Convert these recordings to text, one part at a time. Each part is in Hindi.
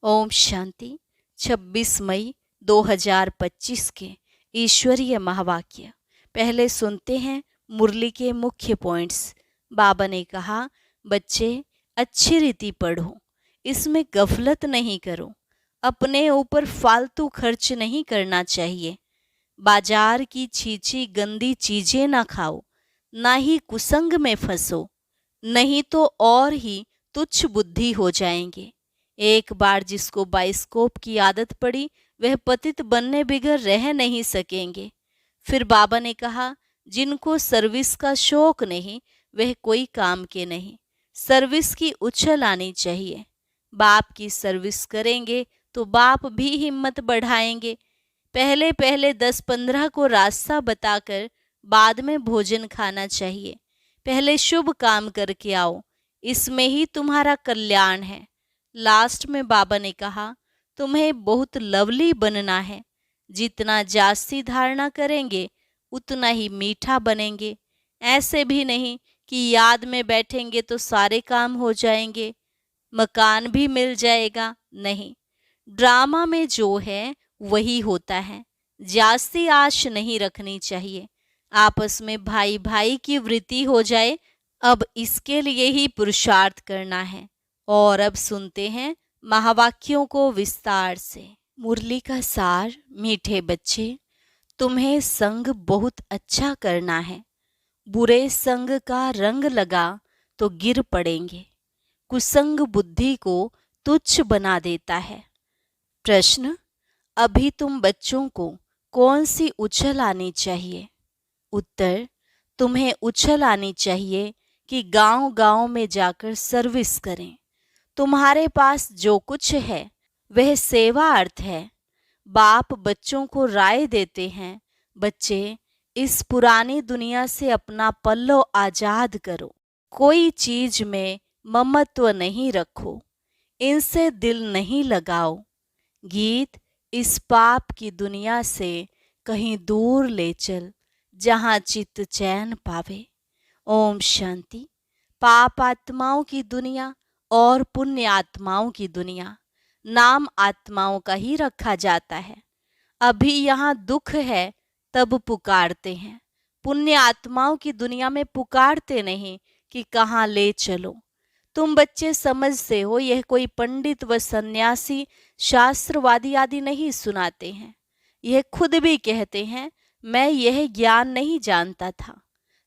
ओम शांति। 26 मई 2025 के ईश्वरीय महावाक्य। पहले सुनते हैं मुरली के मुख्य पॉइंट्स। बाबा ने कहा, बच्चे अच्छी रीति पढ़ो, इसमें गफलत नहीं करो, अपने ऊपर फालतू खर्च नहीं करना चाहिए, बाजार की छीछी गंदी चीजें ना खाओ, ना ही कुसंग में फंसो, नहीं तो और ही तुच्छ बुद्धि हो जाएंगे। एक बार जिसको बाइस्कोप की आदत पड़ी वह पतित बनने बिगर रह नहीं सकेंगे। फिर बाबा ने कहा, जिनको सर्विस का शौक नहीं वह कोई काम के नहीं। सर्विस की उछल आनी चाहिए। बाप की सर्विस करेंगे तो बाप भी हिम्मत बढ़ाएंगे। पहले पहले 10-15 को रास्ता बताकर बाद में भोजन खाना चाहिए। पहले शुभ काम करके आओ, इसमें ही तुम्हारा कल्याण है। लास्ट में बाबा ने कहा, तुम्हें बहुत लवली बनना है। जितना जास्ती धारणा करेंगे उतना ही मीठा बनेंगे। ऐसे भी नहीं कि याद में बैठेंगे तो सारे काम हो जाएंगे, मकान भी मिल जाएगा। नहीं, ड्रामा में जो है वही होता है। जास्ती आश नहीं रखनी चाहिए। आपस में भाई भाई की वृत्ति हो जाए, अब इसके लिए ही पुरुषार्थ करना है। और अब सुनते हैं महावाक्यों को विस्तार से। मुरली का सार। मीठे बच्चे, तुम्हें संग बहुत अच्छा करना है। बुरे संग का रंग लगा तो गिर पड़ेंगे। कुसंग बुद्धि को तुच्छ बना देता है। प्रश्न, अभी तुम बच्चों को कौन सी उछल आनी चाहिए? उत्तर, तुम्हें उछल आनी चाहिए कि गांव-गांव में जाकर सर्विस करें। तुम्हारे पास जो कुछ है वह सेवा अर्थ है। बाप बच्चों को राय देते हैं, बच्चे इस पुरानी दुनिया से अपना पल्लो आजाद करो। कोई चीज में ममत्व नहीं रखो, इनसे दिल नहीं लगाओ। गीत, इस पाप की दुनिया से कहीं दूर ले चल, जहां चित्त चैन पावे। ओम शांति। पाप आत्माओं की दुनिया और पुण्य आत्माओं की दुनिया, नाम आत्माओं का ही रखा जाता है। अभी यहाँ दुख है तब पुकारते हैं। पुण्य आत्माओं की दुनिया में पुकारते नहीं कि कहाँ ले चलो। तुम बच्चे समझते हो, यह कोई पंडित व सन्यासी शास्त्रवादी आदि नहीं सुनाते हैं। यह खुद भी कहते हैं, मैं यह ज्ञान नहीं जानता था।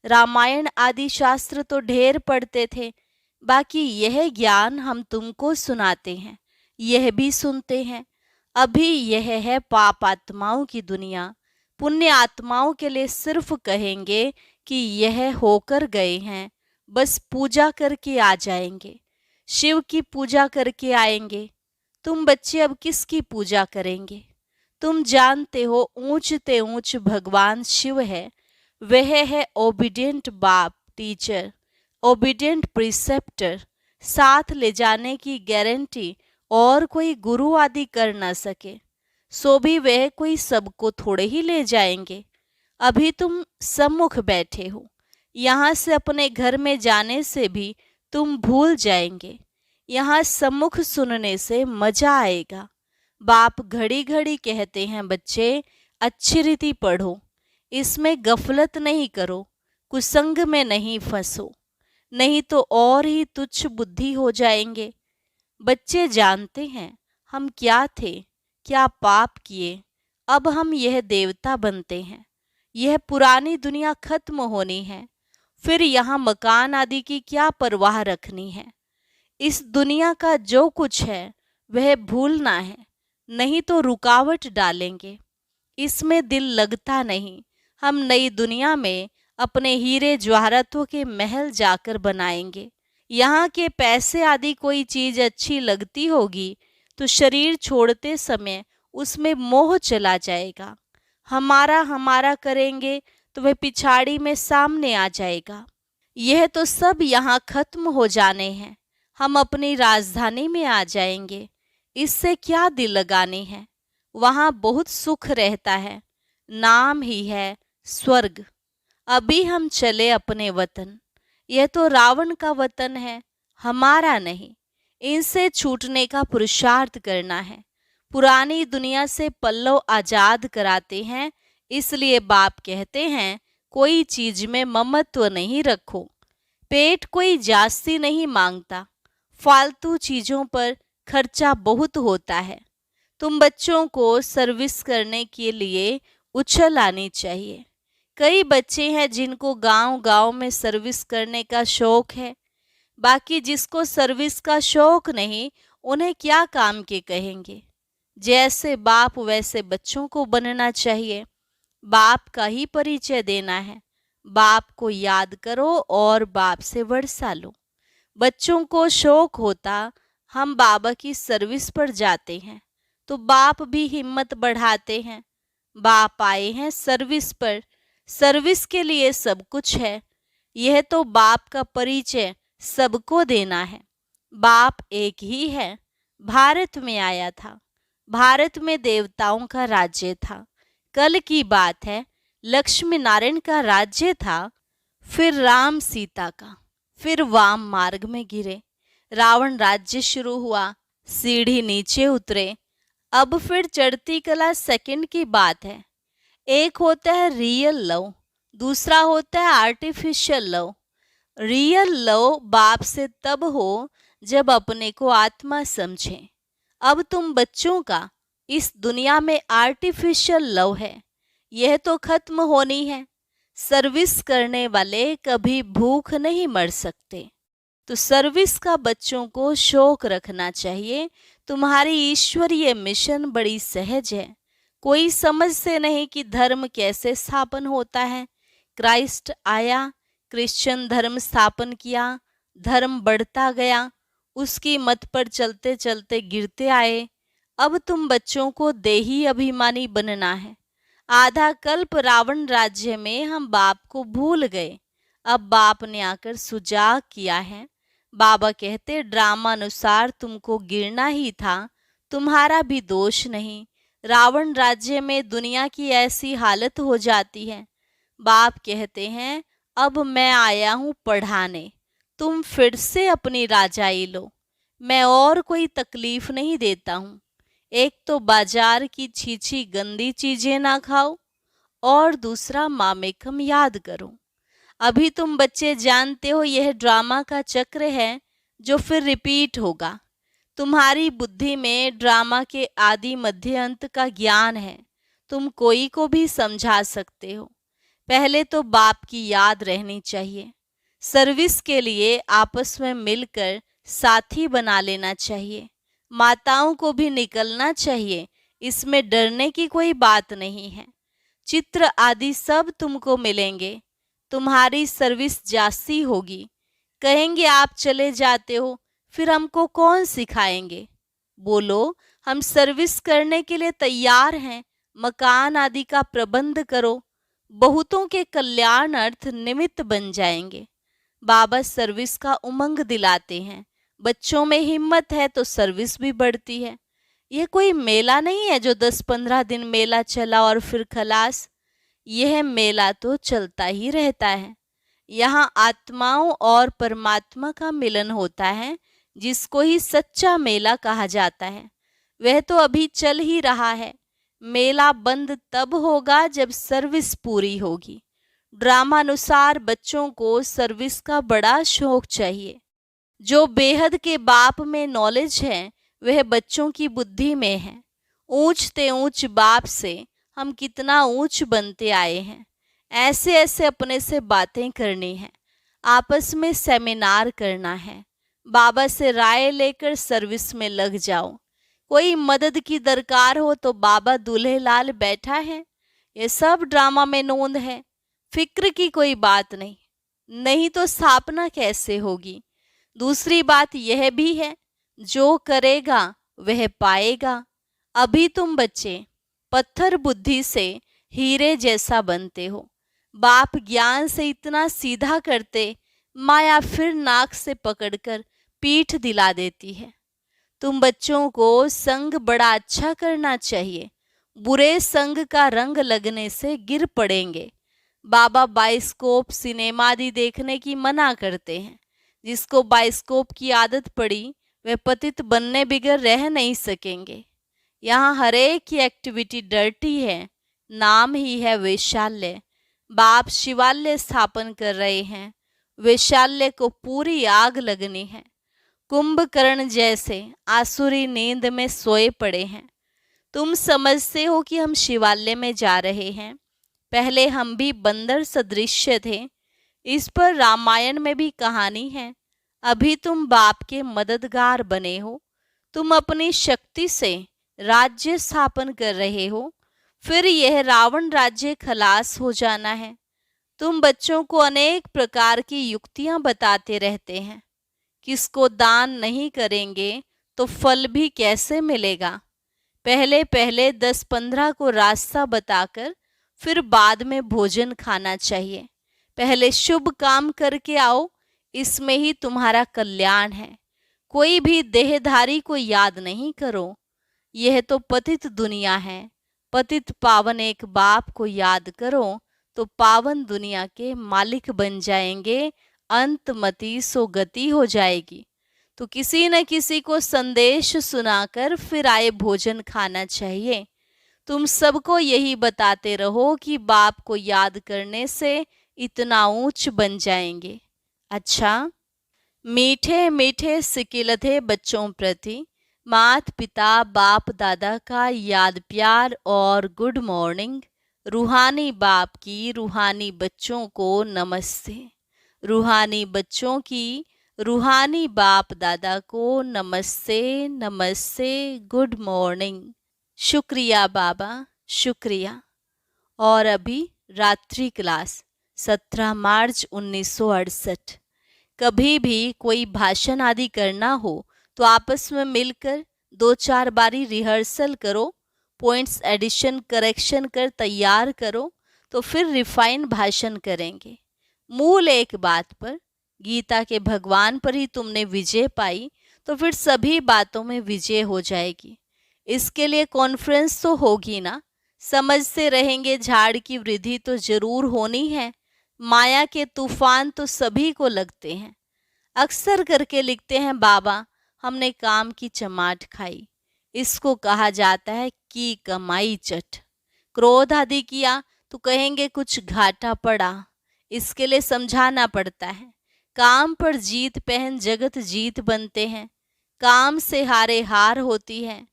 रामायण आदि शास्त्र तो ढेर पढ़ते थे, बाकी यह ज्ञान हम तुमको सुनाते हैं, यह भी सुनते हैं। अभी यह है पाप आत्माओं की दुनिया। पुण्य आत्माओं के लिए सिर्फ कहेंगे कि यह होकर गए हैं, बस पूजा करके आ जाएंगे। शिव की पूजा करके आएंगे। तुम बच्चे अब किसकी पूजा करेंगे? तुम जानते हो ऊंचते ऊंच भगवान शिव है। वह है ओबीडियंट बाप टीचर, ओबीडियंट प्रिसेप्टर। साथ ले जाने की गारंटी और कोई गुरु आदि कर न सके, सो भी वह कोई सबको थोड़े ही ले जाएंगे। अभी तुम सम्मुख बैठे हो, यहाँ से अपने घर में जाने से भी तुम भूल जाएंगे। यहाँ सम्मुख सुनने से मजा आएगा। बाप घड़ी घड़ी कहते हैं, बच्चे अच्छी रीति पढ़ो, इसमें गफलत नहीं करो, कुसंग में नहीं फंसो, नहीं तो और ही तुच्छ बुद्धि हो जाएंगे। बच्चे जानते हैं हम क्या थे, क्या पाप किए, अब हम यह देवता बनते हैं। यह पुरानी दुनिया खत्म होनी है, फिर यहाँ मकान आदि की क्या परवाह रखनी है। इस दुनिया का जो कुछ है वह भूलना है, नहीं तो रुकावट डालेंगे। इसमें दिल लगता नहीं। हम नई दुनिया में अपने हीरे जवाहरातों के महल जाकर बनाएंगे। यहाँ के पैसे आदि कोई चीज अच्छी लगती होगी तो शरीर छोड़ते समय उसमें मोह चला जाएगा। हमारा हमारा करेंगे तो वह पिछाड़ी में सामने आ जाएगा। यह तो सब यहाँ खत्म हो जाने हैं। हम अपनी राजधानी में आ जाएंगे, इससे क्या दिल लगाने हैं। वहाँ बहुत सुख रहता है, नाम ही है स्वर्ग। अभी हम चले अपने वतन। यह तो रावण का वतन है, हमारा नहीं। इनसे छूटने का पुरुषार्थ करना है। पुरानी दुनिया से पल्लव आजाद कराते हैं, इसलिए बाप कहते हैं कोई चीज में ममत्व नहीं रखो। पेट कोई जास्ती नहीं मांगता, फालतू चीजों पर खर्चा बहुत होता है। तुम बच्चों को सर्विस करने के लिए उछल आनी चाहिए। कई बच्चे हैं जिनको गांव गांव में सर्विस करने का शौक है, बाकी जिसको सर्विस का शौक नहीं उन्हें क्या काम के कहेंगे। जैसे बाप वैसे बच्चों को बनना चाहिए। बाप का ही परिचय देना है। बाप को याद करो और बाप से वर्षा लो। बच्चों को शौक होता हम बाबा की सर्विस पर जाते हैं, तो बाप भी हिम्मत बढ़ाते हैं। बाप आए हैं सर्विस पर, सर्विस के लिए सब कुछ है। यह तो बाप का परिचय सबको देना है। बाप एक ही है। भारत में आया था, भारत में देवताओं का राज्य था। कल की बात है, लक्ष्मी नारायण का राज्य था, फिर राम सीता का, फिर वाम मार्ग में गिरे, रावण राज्य शुरू हुआ, सीढ़ी नीचे उतरे, अब फिर चढ़ती कला सेकंड की बात है। एक होता है रियल लव, दूसरा होता है आर्टिफिशियल लव। रियल लव बाप से तब हो जब अपने को आत्मा समझें। अब तुम बच्चों का इस दुनिया में आर्टिफिशियल लव है, यह तो खत्म होनी है। सर्विस करने वाले कभी भूख नहीं मर सकते। तो सर्विस का बच्चों को शौक रखना चाहिए। तुम्हारी ईश्वरीय मिशन बड़ी सहज है। कोई समझ से नहीं कि धर्म कैसे स्थापन होता है। क्राइस्ट आया, क्रिश्चियन धर्म स्थापन किया, धर्म बढ़ता गया, उसकी मत पर चलते चलते गिरते आए। अब तुम बच्चों को देही अभिमानी बनना है। आधा कल्प रावण राज्य में हम बाप को भूल गए, अब बाप ने आकर सुजाग किया है। बाबा कहते ड्रामा अनुसार तुमको गिरना ही था, तुम्हारा भी दोष नहीं। रावण राज्य में दुनिया की ऐसी हालत हो जाती है। बाप कहते हैं अब मैं आया हूँ पढ़ाने, तुम फिर से अपनी राजाई लो। मैं और कोई तकलीफ नहीं देता हूँ। एक तो बाजार की छीछी गंदी चीजें ना खाओ, और दूसरा मामेकम याद करो। अभी तुम बच्चे जानते हो यह ड्रामा का चक्र है जो फिर रिपीट होगा। तुम्हारी बुद्धि में ड्रामा के आदि मध्य अंत का ज्ञान है। तुम कोई को भी समझा सकते हो। पहले तो बाप की याद रहनी चाहिए। सर्विस के लिए आपस में मिलकर साथी बना लेना चाहिए। माताओं को भी निकलना चाहिए, इसमें डरने की कोई बात नहीं है। चित्र आदि सब तुमको मिलेंगे। तुम्हारी सर्विस जास्ती होगी। कहेंगे आप चले जाते हो, फिर हमको कौन सिखाएंगे। बोलो हम सर्विस करने के लिए तैयार हैं। मकान आदि का प्रबंध करो, बहुतों के कल्याण अर्थ निमित्त बन जाएंगे। बाबा सर्विस का उमंग दिलाते हैं। बच्चों में हिम्मत है तो सर्विस भी बढ़ती है। यह कोई मेला नहीं है जो 10-15 दिन मेला चला और फिर खलास। यह मेला तो चलता ही रहता है। यहाँ आत्माओं और परमात्मा का मिलन होता है, जिसको ही सच्चा मेला कहा जाता है। वह तो अभी चल ही रहा है। मेला बंद तब होगा जब सर्विस पूरी होगी। ड्रामानुसार बच्चों को सर्विस का बड़ा शौक चाहिए। जो बेहद के बाप में नॉलेज है वह बच्चों की बुद्धि में है। ऊंचते ऊंच बाप से हम कितना ऊंच बनते आए हैं। ऐसे ऐसे अपने से बातें करनी है, आपस में सेमिनार करना है। बाबा से राय लेकर सर्विस में लग जाओ। कोई मदद की दरकार हो तो बाबा दूल्हे लाल बैठा है। ये सब ड्रामा में नोंद है। फिक्र की कोई बात नहीं, नहीं तो स्थापना कैसे होगी। दूसरी बात यह भी है, जो करेगा वह पाएगा। अभी तुम बच्चे पत्थर बुद्धि से हीरे जैसा बनते हो। बाप ज्ञान से इतना सीधा करते, माया फिर नाक से पकड़कर पीठ दिला देती है। तुम बच्चों को संग बड़ा अच्छा करना चाहिए। बुरे संग का रंग लगने से गिर पड़ेंगे। बाबा बाइस्कोप सिनेमा आदि देखने की मना करते हैं। जिसको बाइस्कोप की आदत पड़ी वे पतित बनने बिगर रह नहीं सकेंगे। यहाँ हर एक की एक्टिविटी डर्टी है, नाम ही है वैशाल्य। बाप शिवालय स्थापन कर रहे हैं, वैशाल्य को पूरी आग लगनी है। कुंभकर्ण जैसे आसुरी नींद में सोए पड़े हैं। तुम समझते हो कि हम शिवालय में जा रहे हैं। पहले हम भी बंदर सदृश्य थे। इस पर रामायण में भी कहानी है। अभी तुम बाप के मददगार बने हो। तुम अपनी शक्ति से राज्य स्थापन कर रहे हो। फिर यह रावण राज्य खलास हो जाना है। तुम बच्चों को अनेक प्रकार की युक्तियां बताते रहते हैं। किसको दान नहीं करेंगे तो फल भी कैसे मिलेगा। पहले पहले 10-15 को रास्ता बताकर फिर बाद में भोजन खाना चाहिए। पहले शुभ काम करके आओ, इसमें ही तुम्हारा कल्याण है। कोई भी देहधारी को याद नहीं करो। यह तो पतित दुनिया है। पतित पावन एक बाप को याद करो तो पावन दुनिया के मालिक बन जाएंगे। अंतमति सो गति हो जाएगी। तो किसी न किसी को संदेश सुनाकर फिर आए भोजन खाना चाहिए। तुम सबको यही बताते रहो कि बाप को याद करने से इतना ऊंच बन जाएंगे। अच्छा, मीठे मीठे सिकिलधे बच्चों प्रति माता पिता बाप दादा का याद प्यार और गुड मॉर्निंग। रूहानी बाप की रूहानी बच्चों को नमस्ते। रूहानी बच्चों की रूहानी बाप दादा को नमस्ते नमस्ते, गुड मॉर्निंग। शुक्रिया बाबा, शुक्रिया। और अभी रात्रि क्लास 17 मार्च 1968। कभी भी कोई भाषण आदि करना हो तो आपस में मिलकर 2-4 बारी रिहर्सल करो, पॉइंट्स एडिशन करेक्शन कर तैयार करो, तो फिर रिफाइन भाषण करेंगे। मूल एक बात पर, गीता के भगवान पर ही तुमने विजय पाई तो फिर सभी बातों में विजय हो जाएगी। इसके लिए कॉन्फ्रेंस तो होगी ना। समझते रहेंगे झाड़ की वृद्धि तो जरूर होनी है। माया के तूफान तो सभी को लगते हैं। अक्सर करके लिखते हैं बाबा हमने काम की चमाट खाई। इसको कहा जाता है की कमाई चट। क्रोध आदि किया तो कहेंगे कुछ घाटा पड़ा। इसके लिए समझाना पड़ता है। काम पर जीत पहन जगत जीत बनते हैं। काम से हारे हार होती है।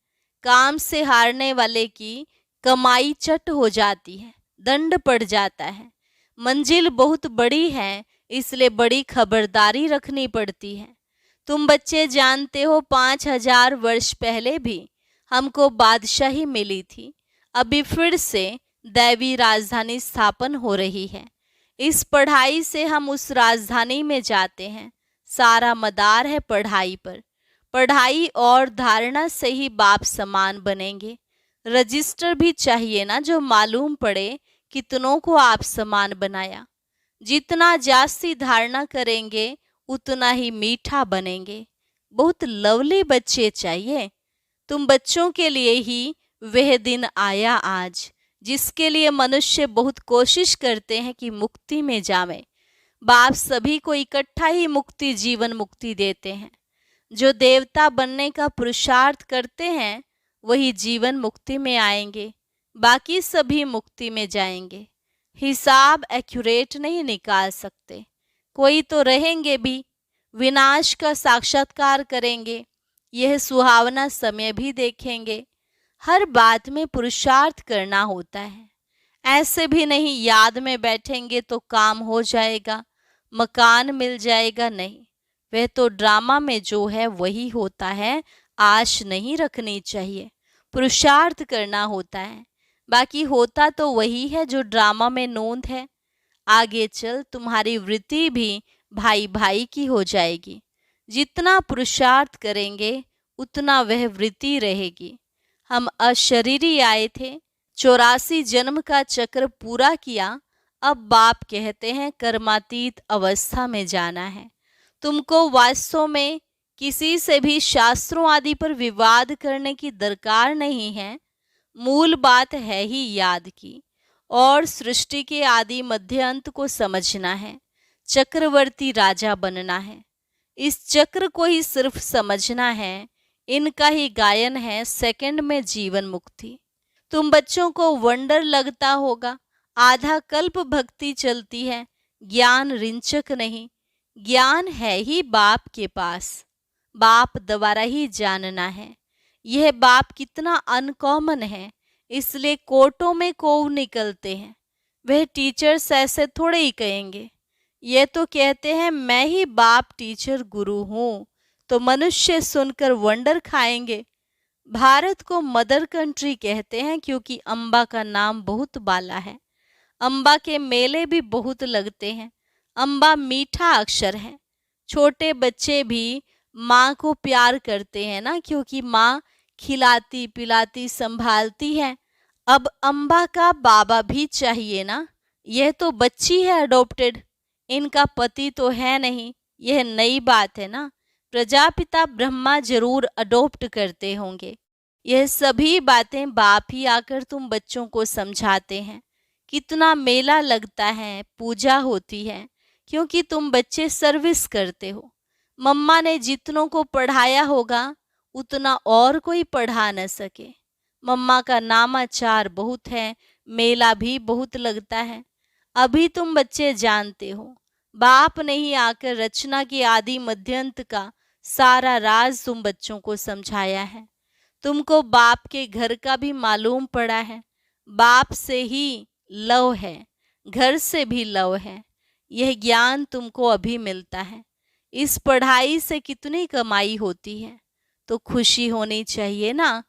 काम से हारने वाले की कमाई चट हो जाती है, दंड पड़ जाता है। मंजिल बहुत बड़ी है, इसलिए बड़ी खबरदारी रखनी पड़ती है। तुम बच्चे जानते हो 5000 वर्ष पहले भी हमको बादशाही मिली थी। अभी फिर से दैवी राजधानी स्थापन हो रही है। इस पढ़ाई से हम उस राजधानी में जाते हैं। सारा मदार है पढ़ाई पर। पढ़ाई और धारणा से ही बाप समान बनेंगे। रजिस्टर भी चाहिए ना, जो मालूम पड़े कितनों को आप समान बनाया। जितना जास्ती धारणा करेंगे उतना ही मीठा बनेंगे। बहुत लवली बच्चे चाहिए। तुम बच्चों के लिए ही वह दिन आया आज, जिसके लिए मनुष्य बहुत कोशिश करते हैं कि मुक्ति में जावे। बाप सभी को इकट्ठा ही मुक्ति जीवन मुक्ति देते हैं। जो देवता बनने का पुरुषार्थ करते हैं वही जीवन मुक्ति में आएंगे, बाकी सभी मुक्ति में जाएंगे। हिसाब एक्यूरेट नहीं निकाल सकते। कोई तो रहेंगे भी, विनाश का साक्षात्कार करेंगे। यह सुहावना समय भी देखेंगे। हर बात में पुरुषार्थ करना होता है। ऐसे भी नहीं याद में बैठेंगे तो काम हो जाएगा, मकान मिल जाएगा, नहीं। वह तो ड्रामा में जो है वही होता है। आश नहीं रखनी चाहिए, पुरुषार्थ करना होता है। बाकी होता तो वही है जो ड्रामा में नोंद है। आगे चल तुम्हारी वृत्ति भी भाई भाई की हो जाएगी। जितना पुरुषार्थ करेंगे उतना वह वृत्ति रहेगी। हम अशरीरी आए थे, 84 जन्म का चक्र पूरा किया। अब बाप कहते हैं कर्मातीत अवस्था में जाना है। तुमको वास्तव में किसी से भी शास्त्रों आदि पर विवाद करने की दरकार नहीं है। मूल बात है ही याद की, और सृष्टि के आदि मध्य अंत को समझना है। चक्रवर्ती राजा बनना है। इस चक्र को ही सिर्फ समझना है, इनका ही गायन है सेकंड में जीवन मुक्ति। तुम बच्चों को वंडर लगता होगा, आधा कल्प भक्ति चलती है, ज्ञान रिंचक नहीं, ज्ञान है ही बाप के पास, बाप द्वारा ही जानना है। यह बाप कितना अनकॉमन है, इसलिए कोर्टों में कोव निकलते हैं। वह टीचर्स ऐसे थोड़े ही कहेंगे, ये तो कहते हैं मैं ही बाप टीचर गुरु हूँ, तो मनुष्य सुनकर वंडर खाएंगे। भारत को मदर कंट्री कहते हैं क्योंकि अम्बा का नाम बहुत बाला है। अम्बा के मेले भी बहुत लगते हैं। अम्बा मीठा अक्षर है। छोटे बच्चे भी माँ को प्यार करते हैं ना, क्योंकि माँ खिलाती पिलाती संभालती है। अब अम्बा का बाबा भी चाहिए ना, यह तो बच्ची है अडॉप्टेड, इनका पति तो है नहीं, यह नई बात है ना। प्रजापिता ब्रह्मा जरूर अडॉप्ट करते होंगे। यह सभी बातें बाप ही आकर तुम बच्चों को समझाते हैं। कितना मेला लगता है, पूजा होती है, क्योंकि तुम बच्चे सर्विस करते हो। मम्मा ने जितनों को पढ़ाया होगा उतना और कोई पढ़ा न सके। मम्मा का नामाचार बहुत है, मेला भी बहुत लगता है। अभी तुम बच्चे जानते हो, बाप ने ही आकर रचना के आदि मध्यंत का सारा राज तुम बच्चों को समझाया है। तुमको बाप के घर का भी मालूम पड़ा है। बाप से ही लव है, घर से भी लव है। यह ज्ञान तुमको अभी मिलता है। इस पढ़ाई से कितनी कमाई होती है, तो खुशी होनी चाहिए ना।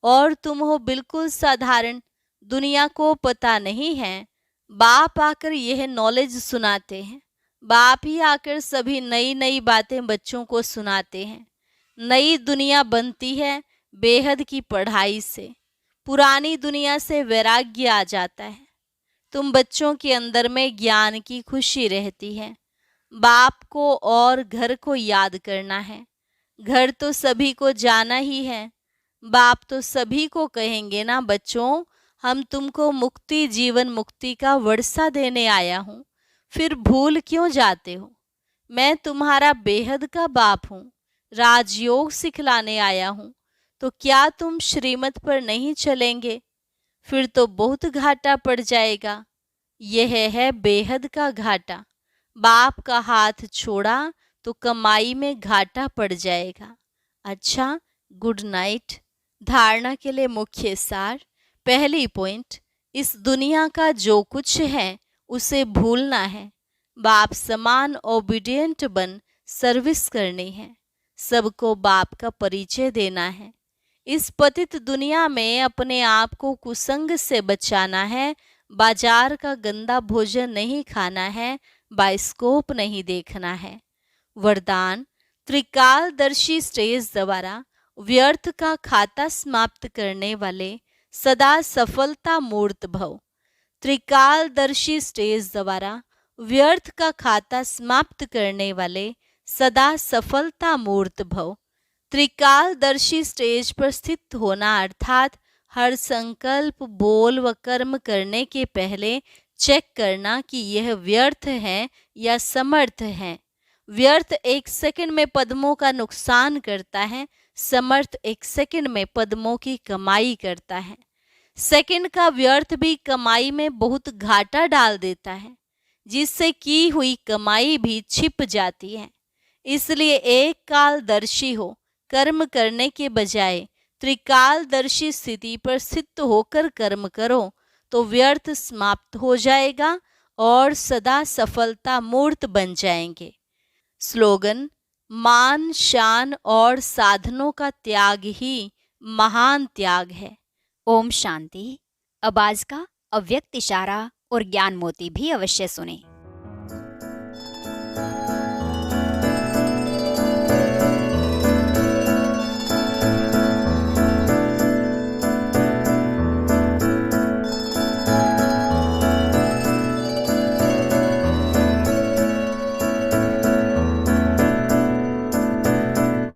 और तुम हो बिल्कुल साधारण, दुनिया को पता नहीं है। बाप आकर यह नॉलेज सुनाते हैं। बाप ही आकर सभी नई नई बातें बच्चों को सुनाते हैं। नई दुनिया बनती है बेहद की पढ़ाई से। पुरानी दुनिया से वैराग्य आ जाता है। तुम बच्चों के अंदर में ज्ञान की खुशी रहती है। बाप को और घर को याद करना है। घर तो सभी को जाना ही है। बाप तो सभी को कहेंगे ना, बच्चों हम तुमको मुक्ति जीवन मुक्ति का वर्षा देने आया हूँ, फिर भूल क्यों जाते हो। मैं तुम्हारा बेहद का बाप हूँ, राजयोग सिखलाने आया हूँ, तो क्या तुम श्रीमत पर नहीं चलेंगे, फिर तो बहुत घाटा पड़ जाएगा। यह है बेहद का घाटा। बाप का हाथ छोड़ा तो कमाई में घाटा पड़ जाएगा। अच्छा, गुड नाइट। धारणा के लिए मुख्य सार। पहली पॉइंट, इस दुनिया का जो कुछ है उसे भूलना है। बाप समान ओबीडियंट बन सर्विस करनी है। सबको बाप का परिचय देना है। इस पतित दुनिया में अपने आप को कुसंग से बचाना है। बाजार का गंदा भोजन नहीं खाना है। बाइस्कोप नहीं देखना है। वरदान, त्रिकालदर्शी स्टेज द्वारा व्यर्थ का खाता समाप्त करने वाले सदा सफलता मूर्त भव। त्रिकालदर्शी स्टेज द्वारा व्यर्थ का खाता समाप्त करने वाले सदा सफलता मूर्त भव। त्रिकालदर्शी स्टेज पर स्थित होना अर्थात हर संकल्प, बोल व कर्म करने के पहले चेक करना कि यह व्यर्थ है या समर्थ है। व्यर्थ 1 सेकंड में पद्मों का नुकसान करता है, समर्थ 1 सेकंड में पद्मों की कमाई करता है। सेकंड का व्यर्थ भी कमाई में बहुत घाटा डाल देता है, जिससे की हुई कमाई भी छिप जाती है। इसलिए एक कालदर्शी हो, कर्म करने के बजाय त्रिकालदर्शी स्थिति पर स्थित होकर कर्म करो तो व्यर्थ समाप्त हो जाएगा और सदा सफलता मूर्त बन जाएंगे। स्लोगन, मान, शान और साधनों का त्याग ही महान त्याग है। ओम शांति। अब आज का अव्यक्त इशारा और ज्ञान मोती भी अवश्य सुने।